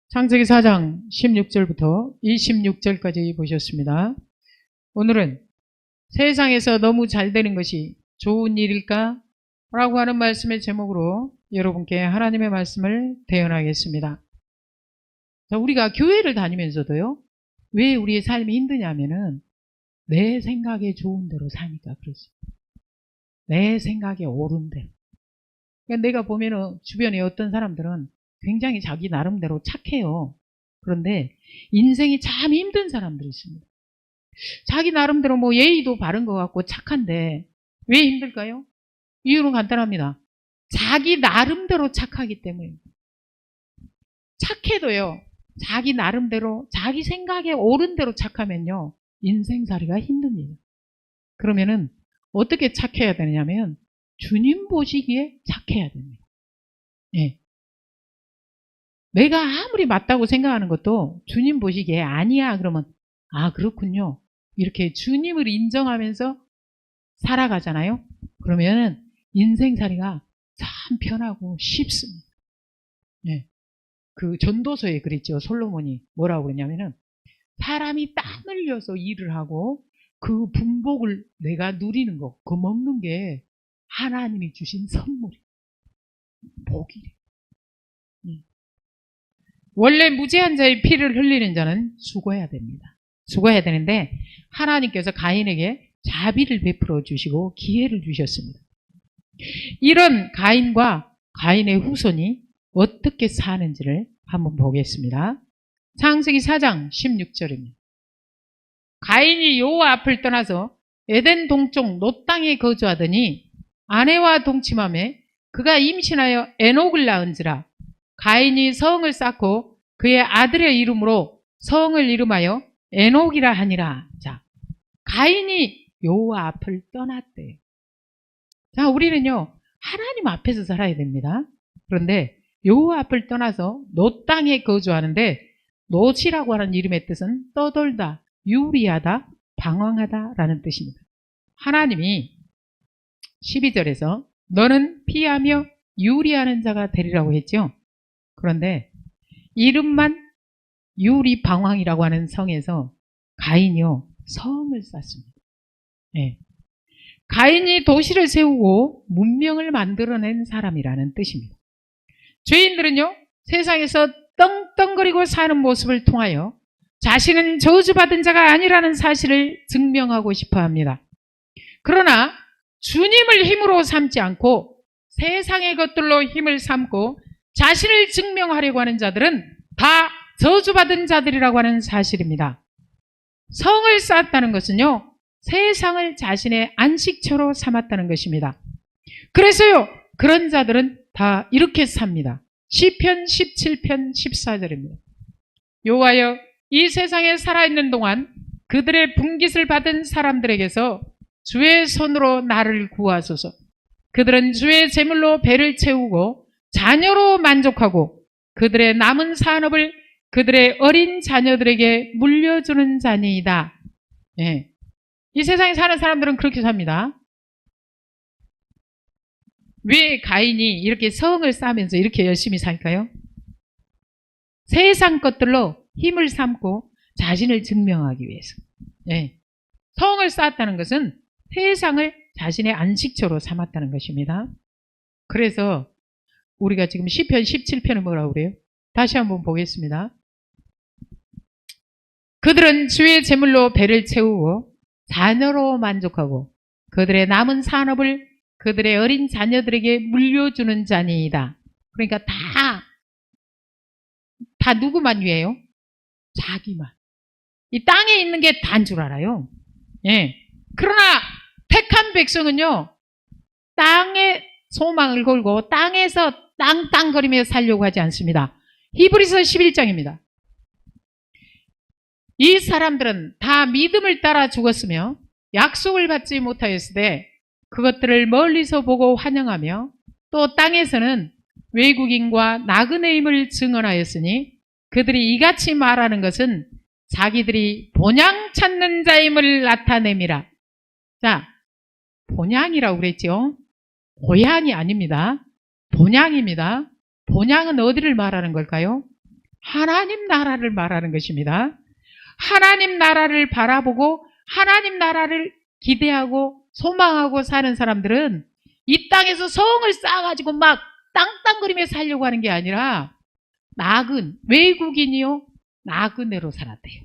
창세기 4장 16절부터 26절까지 보셨습니다. 오늘은 세상에서 너무 잘 되는 것이 좋은 일일까? 라고 하는 말씀의 제목으로 여러분께 하나님의 말씀을 대언하겠습니다. 자, 우리가 교회를 다니면서도요, 왜 우리의 삶이 힘드냐면은 내 생각에 좋은 대로 사니까 그렇습니다. 내 생각에 옳은 대로. 그러니까 내가 보면은 주변에 어떤 사람들은 굉장히 자기 나름대로 착해요. 그런데 인생이 참 힘든 사람들이 있습니다. 자기 나름대로 뭐 예의도 바른 것 같고 착한데 왜 힘들까요? 이유는 간단합니다. 자기 나름대로 착하기 때문입니다. 착해도요, 자기 나름대로 자기 생각에 옳은 대로 착하면요, 인생살이가 힘듭니다. 그러면은 어떻게 착해야 되냐면 주님 보시기에 착해야 됩니다. 예. 내가 아무리 맞다고 생각하는 것도 주님 보시기에 아니야 그러면 아 그렇군요, 이렇게 주님을 인정하면서 살아가잖아요. 그러면 인생살이가 참 편하고 쉽습니다. 예. 그 전도서에 그랬죠. 솔로몬이 뭐라고 그러냐면은 사람이 땀 흘려서 일을 하고 그 분복을 내가 누리는 거, 그 먹는 게 하나님이 주신 선물이 복이래. 원래 무죄한 자의 피를 흘리는 자는 죽어야 됩니다. 죽어야 되는데 하나님께서 가인에게 자비를 베풀어 주시고 기회를 주셨습니다. 이런 가인과 가인의 후손이 어떻게 사는지를 한번 보겠습니다. 창세기 4장 16절입니다. 가인이 여호와 앞을 떠나서 에덴 동쪽 롯 땅에 거주하더니 아내와 동침하매 그가 임신하여 에녹을 낳은지라. 가인이 성을 쌓고 그의 아들의 이름으로 성을 이름하여 에녹이라 하니라. 자, 가인이 여호와 앞을 떠났대요. 자, 우리는요 하나님 앞에서 살아야 됩니다. 그런데 여호와 앞을 떠나서 롯 땅에 거주하는데, 롯이라고 하는 이름의 뜻은 떠돌다, 유리하다, 방황하다 라는 뜻입니다. 하나님이 12절에서 너는 피하며 유리하는 자가 되리라고 했죠. 그런데 이름만 유리방황이라고 하는 성에서 가인이요 성을 쌓습니다. 예. 가인이 도시를 세우고 문명을 만들어낸 사람이라는 뜻입니다. 죄인들은요 세상에서 떵떵거리고 사는 모습을 통하여 자신은 저주받은 자가 아니라는 사실을 증명하고 싶어 합니다. 그러나 주님을 힘으로 삼지 않고 세상의 것들로 힘을 삼고 자신을 증명하려고 하는 자들은 다 저주받은 자들이라고 하는 사실입니다. 성을 쌓았다는 것은요 세상을 자신의 안식처로 삼았다는 것입니다. 그래서요 그런 자들은 다 이렇게 삽니다. 시편 17편 14절입니다. 여호와여, 이 세상에 살아있는 동안 그들의 분깃을 받은 사람들에게서 주의 손으로 나를 구하소서. 그들은 주의 제물로 배를 채우고 자녀로 만족하고 그들의 남은 산업을 그들의 어린 자녀들에게 물려주는 자니이다. 예. 이 세상에 사는 사람들은 그렇게 삽니다. 왜 가인이 이렇게 성을 쌓으면서 이렇게 열심히 살까요? 세상 것들로 힘을 삼고 자신을 증명하기 위해서. 예. 성을 쌓았다는 것은 세상을 자신의 안식처로 삼았다는 것입니다. 그래서 우리가 지금 시편 17편은 뭐라고 그래요? 다시 한번 보겠습니다. 그들은 주의 제물로 배를 채우고 자녀로 만족하고 그들의 남은 산업을 그들의 어린 자녀들에게 물려주는 자니이다. 그러니까 다 누구만 위해요? 자기만. 이 땅에 있는 게 다인 줄 알아요. 예. 그러나 택한 백성은요 땅에 소망을 걸고 땅에서 땅땅거리며 살려고 하지 않습니다. 히브리서 11장입니다. 이 사람들은 다 믿음을 따라 죽었으며 약속을 받지 못하였을 때 그것들을 멀리서 보고 환영하며 또 땅에서는 외국인과 나그네임을 증언하였으니 그들이 이같이 말하는 것은 자기들이 본향 찾는 자임을 나타냄이라. 자, 본향이라고 그랬죠. 고향이 아닙니다. 본향입니다. 본향은 어디를 말하는 걸까요? 하나님 나라를 말하는 것입니다. 하나님 나라를 바라보고 하나님 나라를 기대하고 소망하고 사는 사람들은 이 땅에서 성을 쌓아가지고 막 땅땅거리며 살려고 하는 게 아니라 외국인이요 나그네로 살았대요.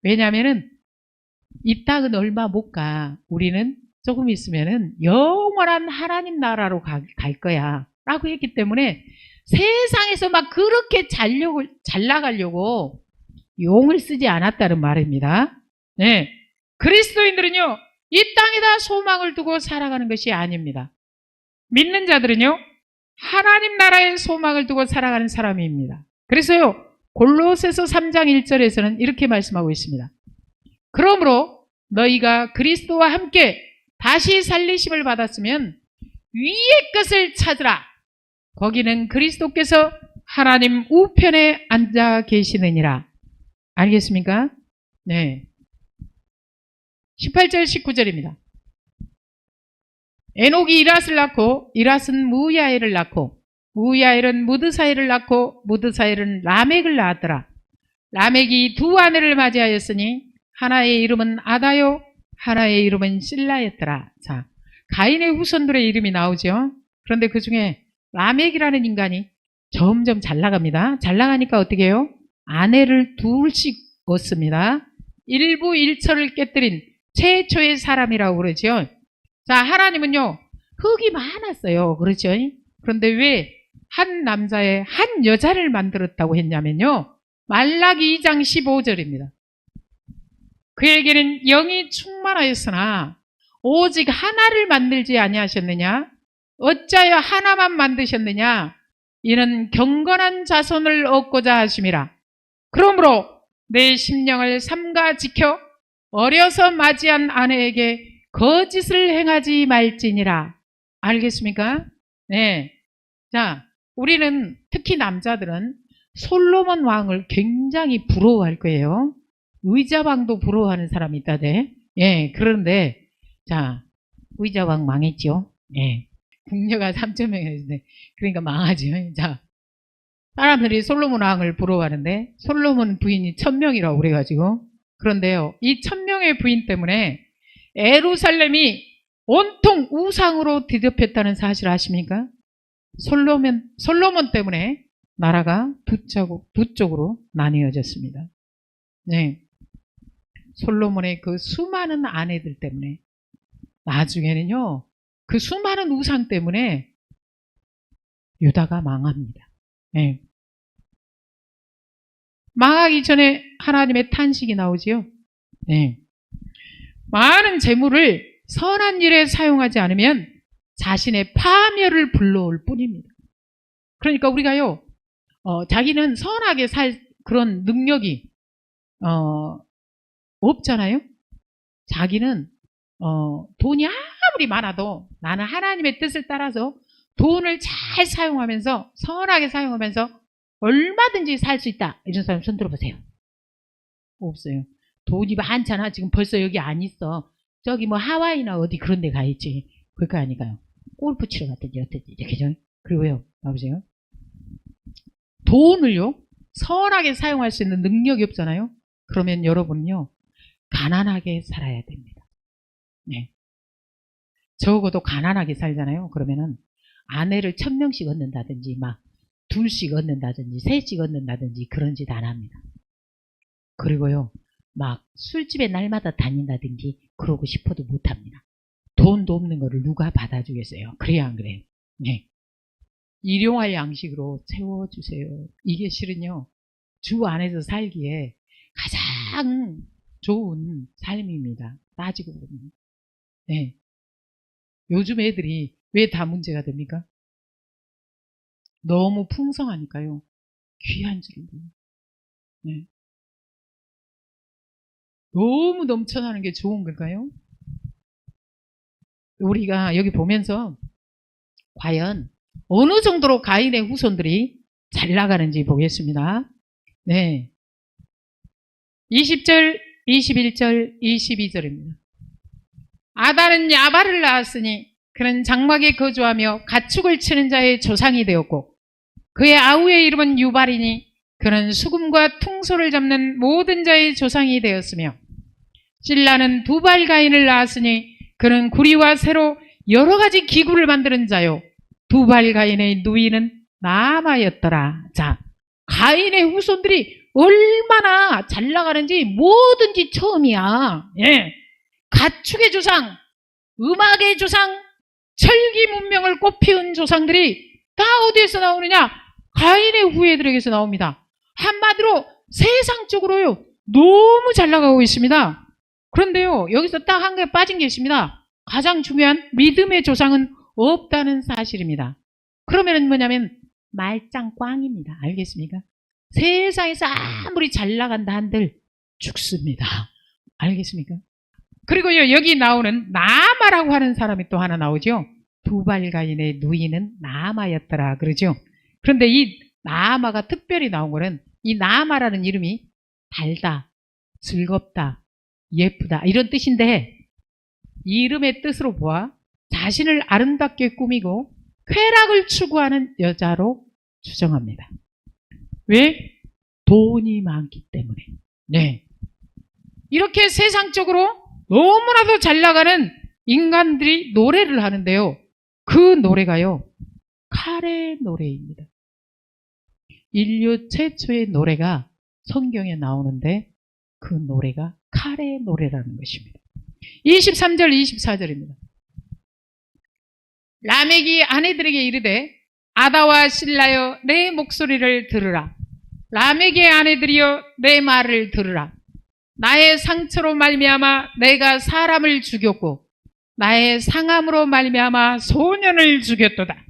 왜냐하면은 이 땅은 얼마 못 가. 우리는 조금 있으면은 영원한 하나님 나라로 갈 거야 라고 했기 때문에 세상에서 막 그렇게 잘 나가려고 용을 쓰지 않았다는 말입니다. 네. 그리스도인들은요 이 땅에다 소망을 두고 살아가는 것이 아닙니다. 믿는 자들은요 하나님 나라에 소망을 두고 살아가는 사람입니다. 그래서요 골로새서 3장 1절에서는 이렇게 말씀하고 있습니다. 그러므로 너희가 그리스도와 함께 다시 살리심을 받았으면 위의 것을 찾으라. 거기는 그리스도께서 하나님 우편에 앉아 계시느니라. 알겠습니까? 네. 18절 19절입니다. 에녹이 이랏을 낳고 이랏은 무야엘을 낳고 무야엘은 무드사엘을 낳고 무드사엘은 라멕을 낳았더라. 라멕이 두 아내를 맞이하였으니 하나의 이름은 아다요 하나의 이름은 실라였더라. 자, 가인의 후손들의 이름이 나오죠. 그런데 그 중에 라멕이라는 인간이 점점 잘 나갑니다. 잘 나가니까 어떻게 해요? 아내를 둘씩 얻습니다. 일부 일처를 깨뜨린 최초의 사람이라고 그러죠. 자, 하나님은요 흙이 많았어요. 그렇죠? 그런데 왜 한 남자의 한 여자를 만들었다고 했냐면요 말라기 2장 15절입니다. 그에게는 영이 충만하였으나 오직 하나를 만들지 아니하셨느냐? 어찌하여 하나만 만드셨느냐? 이는 경건한 자손을 얻고자 하심이라. 그러므로 내 심령을 삼가 지켜 어려서 맞이한 아내에게 거짓을 행하지 말지니라. 알겠습니까? 네. 자, 우리는 특히 남자들은 솔로몬 왕을 굉장히 부러워할 거예요. 의자왕도 부러워하는 사람이 있다대. 예, 그런데 자, 의자왕 망했죠. 예, 궁녀가 3,000명이었는데 그러니까 망하죠. 자, 사람들이 솔로몬 왕을 부러워하는데 솔로몬 부인이 1,000명이라고 그래가지고 그런데요, 이 1,000명의 부인 때문에 예루살렘이 온통 우상으로 뒤덮였다는 사실 아십니까? 솔로몬 때문에 나라가 두 쪽으로 나뉘어졌습니다. 네. 솔로몬의 그 수많은 아내들 때문에 나중에는요 그 수많은 우상 때문에 유다가 망합니다. 네. 망하기 전에 하나님의 탄식이 나오지요. 네. 많은 재물을 선한 일에 사용하지 않으면 자신의 파멸을 불러올 뿐입니다. 그러니까 우리가요 자기는 선하게 살 그런 능력이 없잖아요. 자기는 돈이 아무리 많아도 나는 하나님의 뜻을 따라서 돈을 잘 사용하면서 선하게 사용하면서 얼마든지 살 수 있다. 이런 사람 손 들어보세요. 없어요. 돈이 많잖아. 지금 벌써 여기 안 있어. 저기 뭐 하와이나 어디 그런 데 가 있지. 그러니까 아니까요. 골프 치러 갔든지 어떻든지 이렇게. 그리고요. 봐보세요. 돈을요 선하게 사용할 수 있는 능력이 없잖아요. 그러면 여러분은요 가난하게 살아야 됩니다. 네. 적어도 가난하게 살잖아요. 그러면은 아내를 1,000명씩 얻는다든지 막 둘씩 얻는다든지 셋씩 얻는다든지 그런 짓 안 합니다. 그리고요 막 술집에 날마다 다닌다든지 그러고 싶어도 못합니다. 돈도 없는 거를 누가 받아주겠어요. 그래야 안 그래요? 네. 일용할 양식으로 채워주세요. 이게 실은요 주 안에서 살기에 가장 좋은 삶입니다. 따지고 보면. 네. 요즘 애들이 왜 다 문제가 됩니까? 너무 풍성하니까요. 귀한 줄로. 네. 너무 넘쳐나는 게 좋은 걸까요? 우리가 여기 보면서 과연 어느 정도로 가인의 후손들이 잘 나가는지 보겠습니다. 네. 20절, 21절, 22절입니다. 아다는 야발을 낳았으니 그는 장막에 거주하며 가축을 치는 자의 조상이 되었고 그의 아우의 이름은 유발이니 그는 수금과 퉁소를 잡는 모든 자의 조상이 되었으며 실라는 두발가인을 낳았으니 그는 구리와 새로 여러 가지 기구를 만드는 자요 두발가인의 누이는 나마였더라. 자, 가인의 후손들이 얼마나 잘 나가는지 뭐든지 처음이야. 예. 가축의 조상, 음악의 조상, 철기 문명을 꽃피운 조상들이 다 어디에서 나오느냐? 가인의 후예들에게서 나옵니다. 한마디로 세상적으로요 너무 잘 나가고 있습니다. 그런데요 여기서 딱 한 개 빠진 게 있습니다. 가장 중요한 믿음의 조상은 없다는 사실입니다. 그러면 뭐냐면 말짱꽝입니다. 알겠습니까? 세상에서 아무리 잘 나간다 한들 죽습니다. 알겠습니까? 그리고요 여기 나오는 나마라고 하는 사람이 또 하나 나오죠. 두발가인의 누이는 나마였더라 그러죠. 그런데 이 나마가 특별히 나온 거는 이 나마라는 이름이 달다, 즐겁다, 예쁘다 이런 뜻인데 이 이름의 뜻으로 보아 자신을 아름답게 꾸미고 쾌락을 추구하는 여자로 추정합니다. 왜? 돈이 많기 때문에. 네. 이렇게 세상적으로 너무나도 잘 나가는 인간들이 노래를 하는데요. 그 노래가요. 카레 노래입니다. 인류 최초의 노래가 성경에 나오는데 그 노래가 카레 노래라는 것입니다. 23절 24절입니다. 라멕이 아내들에게 이르되 아다와 실라여 내 목소리를 들으라. 라멕의 아내들이여 내 말을 들으라. 나의 상처로 말미암아 내가 사람을 죽였고 나의 상함으로 말미암아 소년을 죽였도다.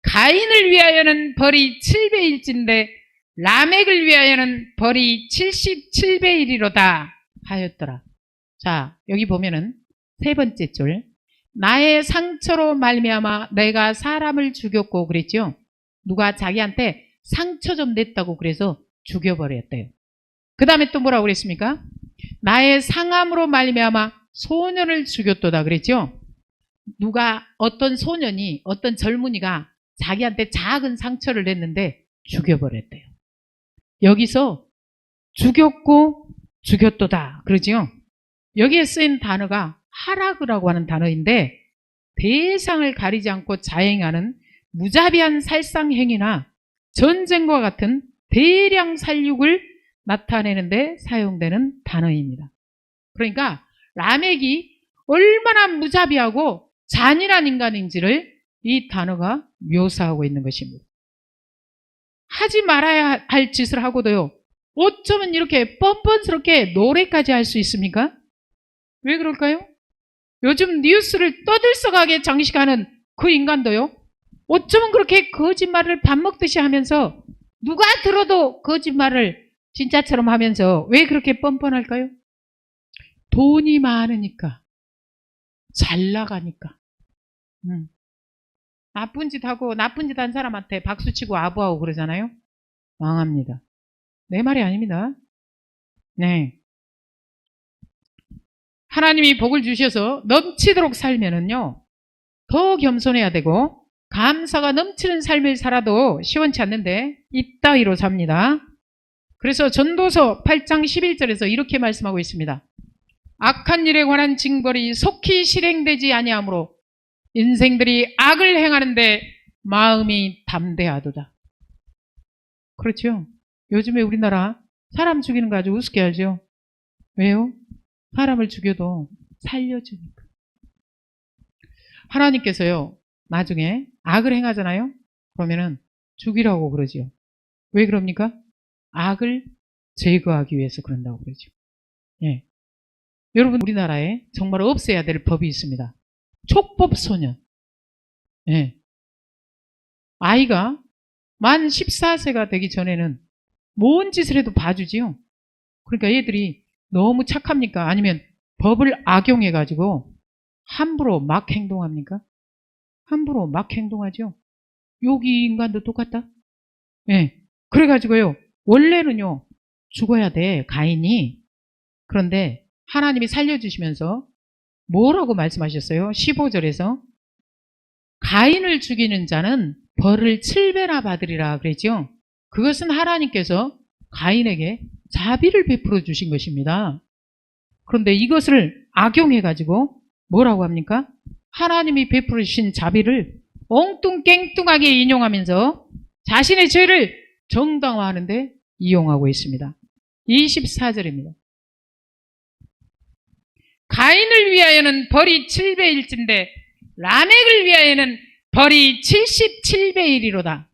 가인을 위하여는 벌이 7배일진데 라멕을 위하여는 벌이 77배이리로다 하였더라. 자, 여기 보면은 세 번째 줄 나의 상처로 말미암아 내가 사람을 죽였고 그랬죠. 누가 자기한테 상처 좀 냈다고 그래서 죽여버렸대요. 그 다음에 또 뭐라고 그랬습니까? 나의 상함으로 말미암아 소년을 죽였도다 그랬죠. 누가 어떤 소년이 어떤 젊은이가 자기한테 작은 상처를 냈는데 죽여버렸대요. 여기서 죽였고 죽였도다 그러죠. 여기에 쓰인 단어가 하라그라고 하는 단어인데 대상을 가리지 않고 자행하는 무자비한 살상행위나 전쟁과 같은 대량 살육을 나타내는데 사용되는 단어입니다. 그러니까 라멕이 얼마나 무자비하고 잔인한 인간인지를 이 단어가 묘사하고 있는 것입니다. 하지 말아야 할 짓을 하고도요. 어쩌면 이렇게 뻔뻔스럽게 노래까지 할 수 있습니까? 왜 그럴까요? 요즘 뉴스를 떠들썩하게 장식하는 그 인간도요. 어쩌면 그렇게 거짓말을 밥 먹듯이 하면서 누가 들어도 거짓말을 진짜처럼 하면서 왜 그렇게 뻔뻔할까요? 돈이 많으니까, 잘 나가니까. 나쁜 짓 하고 나쁜 짓 한 사람한테 박수치고 아부하고 그러잖아요. 망합니다. 내 말이 아닙니다. 네. 하나님이 복을 주셔서 넘치도록 살면은요, 더 겸손해야 되고, 감사가 넘치는 삶을 살아도 시원치 않는데, 이따위로 삽니다. 그래서 전도서 8장 11절에서 이렇게 말씀하고 있습니다. 악한 일에 관한 징벌이 속히 실행되지 아니하므로 인생들이 악을 행하는데 마음이 담대하도다. 그렇죠? 요즘에 우리나라 사람 죽이는 거 아주 우습게 하죠. 왜요? 사람을 죽여도 살려주니까. 하나님께서요, 나중에 악을 행하잖아요? 그러면은 죽이라고 그러죠. 왜 그럽니까? 악을 제거하기 위해서 그런다고 그러죠. 예. 여러분, 우리나라에 정말 없애야 될 법이 있습니다. 촉법소년. 예. 아이가 만 14세가 되기 전에는 뭔 짓을 해도 봐주지요. 그러니까 얘들이 너무 착합니까? 아니면 법을 악용해가지고 함부로 막 행동합니까? 함부로 막 행동하죠. 여기 인간도 똑같다. 예. 그래가지고요, 원래는요, 죽어야 돼, 가인이. 그런데 하나님이 살려주시면서 뭐라고 말씀하셨어요? 15절에서 가인을 죽이는 자는 벌을 7배나 받으리라 그랬죠. 그것은 하나님께서 가인에게 자비를 베풀어 주신 것입니다. 그런데 이것을 악용해가지고 뭐라고 합니까? 하나님이 베풀어 주신 자비를 엉뚱깽뚱하게 인용하면서 자신의 죄를 정당화하는데 이용하고 있습니다. 24절입니다. 가인을 위하여는 벌이 7배일진데 라멕을 위하여는 벌이 77배이리로다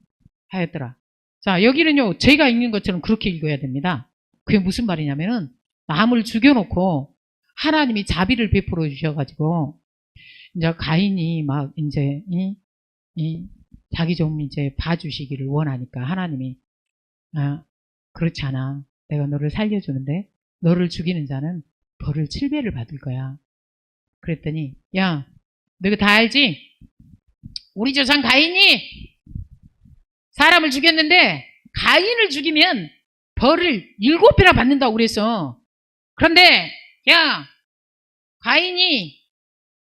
하였더라. 자, 여기는요, 제가 읽는 것처럼 그렇게 읽어야 됩니다. 그게 무슨 말이냐면은 남을 죽여놓고 하나님이 자비를 베풀어 주셔가지고 이제 가인이 막 이제 자기 좀 이제 봐주시기를 원하니까 하나님이 그렇지 않아. 내가 너를 살려주는데 너를 죽이는 자는 벌을 7배를 받을 거야. 그랬더니 야, 너 이거 다 알지? 우리 조상 가인이 사람을 죽였는데 가인을 죽이면 벌을 7배나 받는다고 그랬어. 그런데 야, 가인이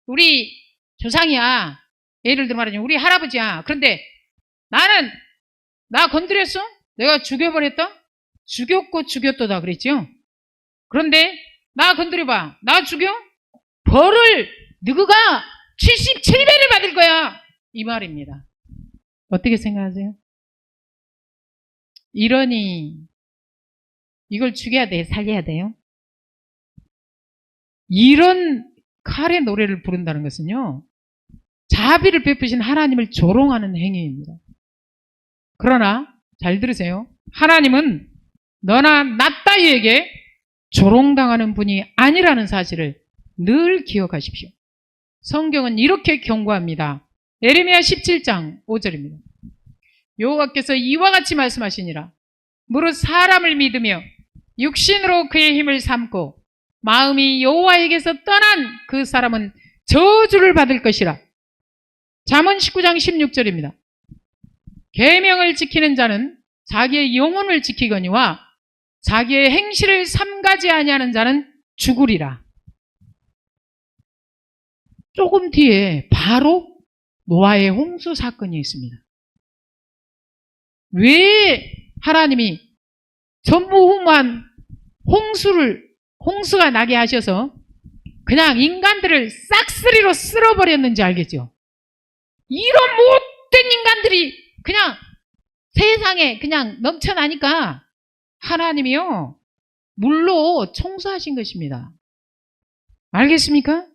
우리 조상이야. 예를 들어 말하자면 우리 할아버지야. 그런데 나는 나 건드렸어? 내가 죽여버렸다? 죽였고 죽였도다 그랬죠? 그런데 나 건드려봐. 나 죽여? 벌을 너가 77배를 받을 거야. 이 말입니다. 어떻게 생각하세요? 이러니 이걸 죽여야 돼? 살려야 돼요? 이런 칼의 노래를 부른다는 것은요, 자비를 베푸신 하나님을 조롱하는 행위입니다. 그러나 잘 들으세요. 하나님은 너나 나 따위에게 조롱당하는 분이 아니라는 사실을 늘 기억하십시오. 성경은 이렇게 경고합니다. 예레미야 17장 5절입니다. 여호와께서 이와 같이 말씀하시니라. 무릇 사람을 믿으며 육신으로 그의 힘을 삼고 마음이 여호와에게서 떠난 그 사람은 저주를 받을 것이라. 잠언 19장 16절입니다. 계명을 지키는 자는 자기의 영혼을 지키거니와 자기의 행실을 삼가지 아니하는 자는 죽으리라. 조금 뒤에 바로 노아의 홍수 사건이 있습니다. 왜 하나님이 전무후무한 홍수가 나게 하셔서 그냥 인간들을 싹쓸이로 쓸어버렸는지 알겠죠? 이런 못된 인간들이 그냥 세상에 그냥 넘쳐나니까 하나님이요, 물로 청소하신 것입니다. 알겠습니까?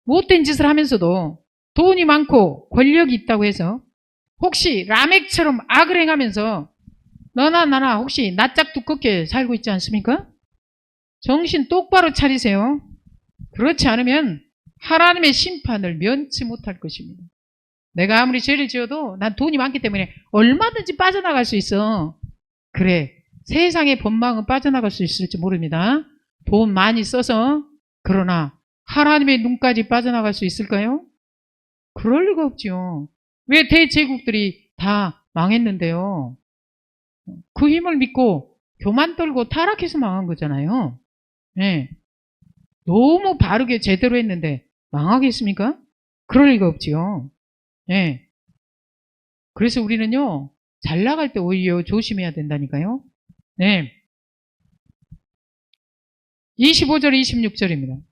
못된 짓을 하면서도 돈이 많고 권력이 있다고 해서 혹시 라멕처럼 악을 행하면서 너나 나나 혹시 낯짝 두껍게 살고 있지 않습니까? 정신 똑바로 차리세요. 그렇지 않으면 하나님의 심판을 면치 못할 것입니다. 내가 아무리 죄를 지어도 난 돈이 많기 때문에 얼마든지 빠져나갈 수 있어. 그래, 세상의 법망은 빠져나갈 수 있을지 모릅니다. 돈 많이 써서. 그러나 하나님의 눈까지 빠져나갈 수 있을까요? 그럴 리가 없지요. 왜 대제국들이 다 망했는데요? 그 힘을 믿고 교만 떨고 타락해서 망한 거잖아요. 네. 너무 바르게 제대로 했는데 망하겠습니까? 그럴 리가 없지요. 네. 그래서 우리는요, 잘 나갈 때 오히려 조심해야 된다니까요. 네. 25절 26절입니다.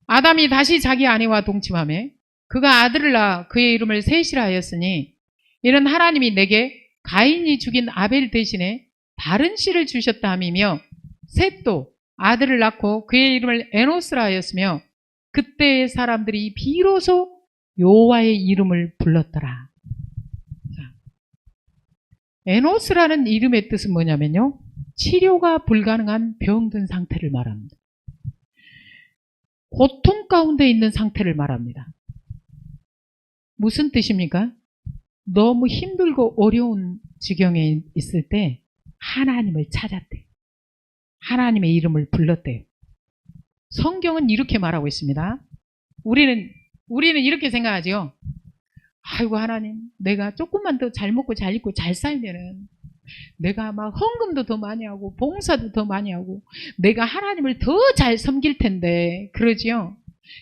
아담이 다시 자기 아내와 동침하며 그가 아들을 낳아 그의 이름을 셋이라 하였으니 이는 하나님이 내게 가인이 죽인 아벨 대신에 다른 씨를 주셨다 함이며 셋도 아들을 낳고 그의 이름을 에노스라 하였으며 그때의 사람들이 비로소 여호와의 이름을 불렀더라. 에노스라는 이름의 뜻은 뭐냐면요, 치료가 불가능한 병든 상태를 말합니다. 고통 가운데 있는 상태를 말합니다. 무슨 뜻입니까? 너무 힘들고 어려운 지경에 있을 때 하나님을 찾았대. 하나님의 이름을 불렀대요. 성경은 이렇게 말하고 있습니다. 우리는 이렇게 생각하죠. 아이고 하나님, 내가 조금만 더 잘 먹고 잘 입고 잘 살면은 내가 막 헌금도 더 많이 하고 봉사도 더 많이 하고 내가 하나님을 더 잘 섬길 텐데, 그러지요?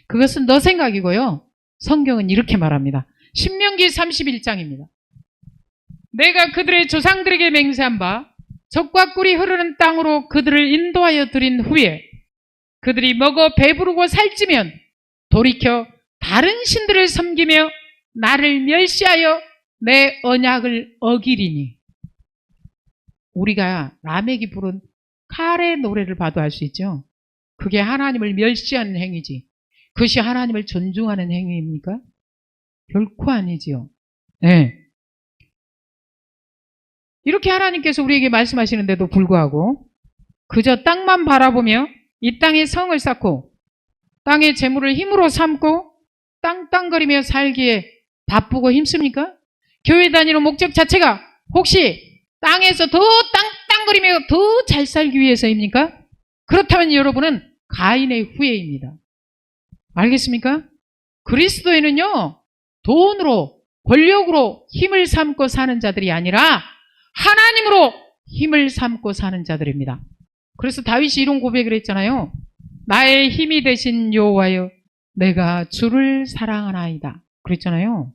그것은 너 생각이고요. 성경은 이렇게 말합니다. 신명기 31장입니다. 내가 그들의 조상들에게 맹세한 바 젖과 꿀이 흐르는 땅으로 그들을 인도하여 드린 후에 그들이 먹어 배부르고 살찌면 돌이켜 다른 신들을 섬기며 나를 멸시하여 내 언약을 어기리니. 우리가 라멕이 부른 칼의 노래를 봐도 알 수 있죠. 그게 하나님을 멸시하는 행위지. 그것이 하나님을 존중하는 행위입니까? 결코 아니지요. 네. 이렇게 하나님께서 우리에게 말씀하시는데도 불구하고 그저 땅만 바라보며 이 땅에 성을 쌓고 땅의 재물을 힘으로 삼고 땅땅거리며 살기에 바쁘고 힘씁니까? 교회 다니는 목적 자체가 혹시 땅에서 더 땅땅거리며 더 잘 살기 위해서입니까? 그렇다면 여러분은 가인의 후예입니다. 알겠습니까? 그리스도인은요, 돈으로, 권력으로 힘을 삼고 사는 자들이 아니라 하나님으로 힘을 삼고 사는 자들입니다. 그래서 다윗이 이런 고백을 했잖아요. 나의 힘이 되신 여호와여, 내가 주를 사랑하나이다. 그랬잖아요.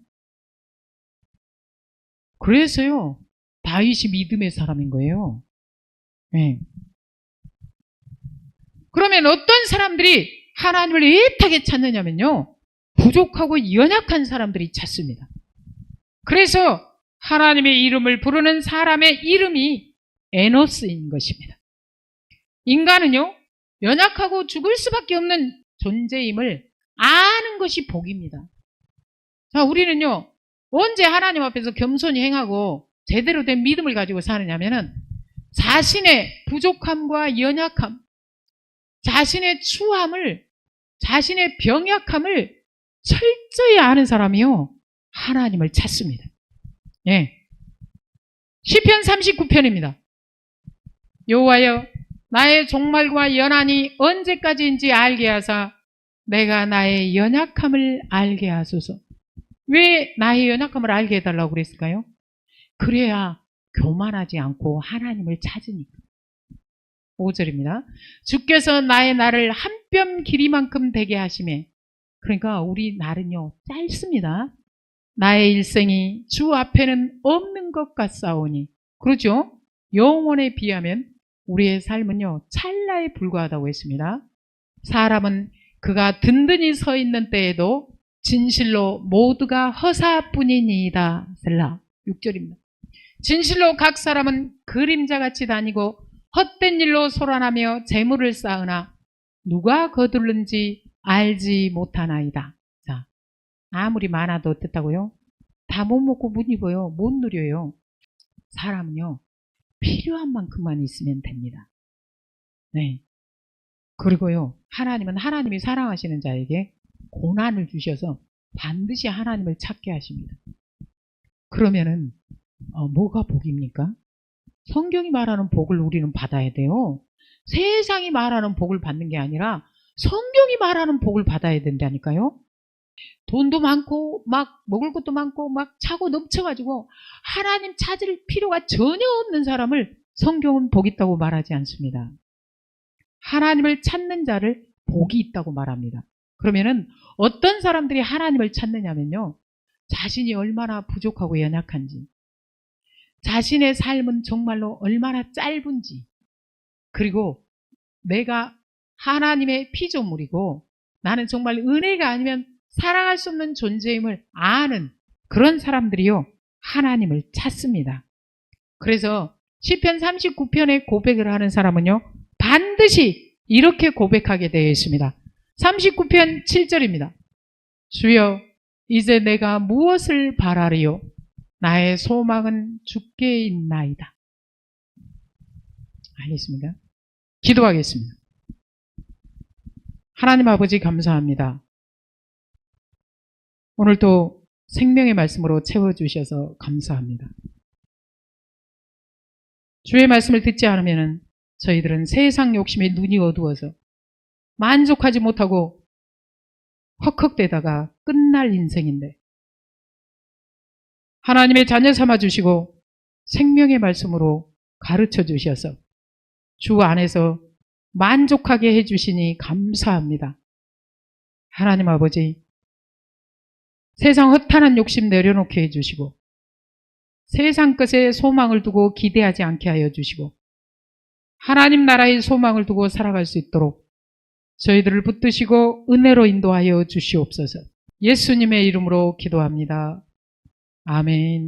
그래서요, 다윗이 믿음의 사람인 거예요. 네. 그러면 어떤 사람들이 하나님을 애타게 찾느냐면요, 부족하고 연약한 사람들이 찾습니다. 그래서 하나님의 이름을 부르는 사람의 이름이 에노스인 것입니다. 인간은요, 연약하고 죽을 수밖에 없는 존재임을 아는 것이 복입니다. 자, 우리는요, 언제 하나님 앞에서 겸손히 행하고 제대로 된 믿음을 가지고 사느냐면은 자신의 부족함과 연약함, 자신의 추함을, 자신의 병약함을 철저히 아는 사람이요, 하나님을 찾습니다. 예. 시편 39편입니다. 여호와여, 나의 종말과 연한이 언제까지인지 알게 하사 내가 나의 연약함을 알게 하소서. 왜 나의 연약함을 알게 해달라고 그랬을까요? 그래야 교만하지 않고 하나님을 찾으니까. 5절입니다. 주께서 나의 날을 한 뼘 길이만큼 되게 하시매. 그러니까 우리 날은요, 짧습니다. 나의 일생이 주 앞에는 없는 것 같사오니. 그렇죠? 영원에 비하면 우리의 삶은요, 찰나에 불과하다고 했습니다. 사람은 그가 든든히 서 있는 때에도 진실로 모두가 허사뿐이니이다. 셀라. 6절입니다. 진실로 각 사람은 그림자같이 다니고 헛된 일로 소란하며 재물을 쌓으나 누가 거둘는지 알지 못하나이다. 자, 아무리 많아도 어떻다고요? 다 못 먹고 못 입어요. 못 누려요. 사람은요, 필요한 만큼만 있으면 됩니다. 네. 그리고요, 하나님은 하나님이 사랑하시는 자에게 고난을 주셔서 반드시 하나님을 찾게 하십니다. 그러면은 뭐가 복입니까? 성경이 말하는 복을 우리는 받아야 돼요. 세상이 말하는 복을 받는 게 아니라 성경이 말하는 복을 받아야 된다니까요. 돈도 많고 막 먹을 것도 많고 막 차고 넘쳐가지고 하나님 찾을 필요가 전혀 없는 사람을 성경은 복 있다고 말하지 않습니다. 하나님을 찾는 자를 복이 있다고 말합니다. 그러면은 어떤 사람들이 하나님을 찾느냐면요, 자신이 얼마나 부족하고 연약한지, 자신의 삶은 정말로 얼마나 짧은지, 그리고 내가 하나님의 피조물이고 나는 정말 은혜가 아니면 사랑할 수 없는 존재임을 아는 그런 사람들이요, 하나님을 찾습니다. 그래서 시편 39편의 고백을 하는 사람은요, 반드시 이렇게 고백하게 되어 있습니다. 39편 7절입니다. 주여, 이제 내가 무엇을 바라리요? 나의 소망은 주께 있나이다. 알겠습니까? 기도하겠습니다. 하나님 아버지, 감사합니다. 오늘도 생명의 말씀으로 채워주셔서 감사합니다. 주의 말씀을 듣지 않으면 저희들은 세상 욕심에 눈이 어두워서 만족하지 못하고 헉헉대다가 끝날 인생인데, 하나님의 자녀 삼아 주시고 생명의 말씀으로 가르쳐 주셔서 주 안에서 만족하게 해주시니 감사합니다. 하나님 아버지, 세상 허탄한 욕심 내려놓게 해주시고 세상 것에 소망을 두고 기대하지 않게 하여 주시고 하나님 나라의 소망을 두고 살아갈 수 있도록 저희들을 붙드시고 은혜로 인도하여 주시옵소서. 예수님의 이름으로 기도합니다. 아멘.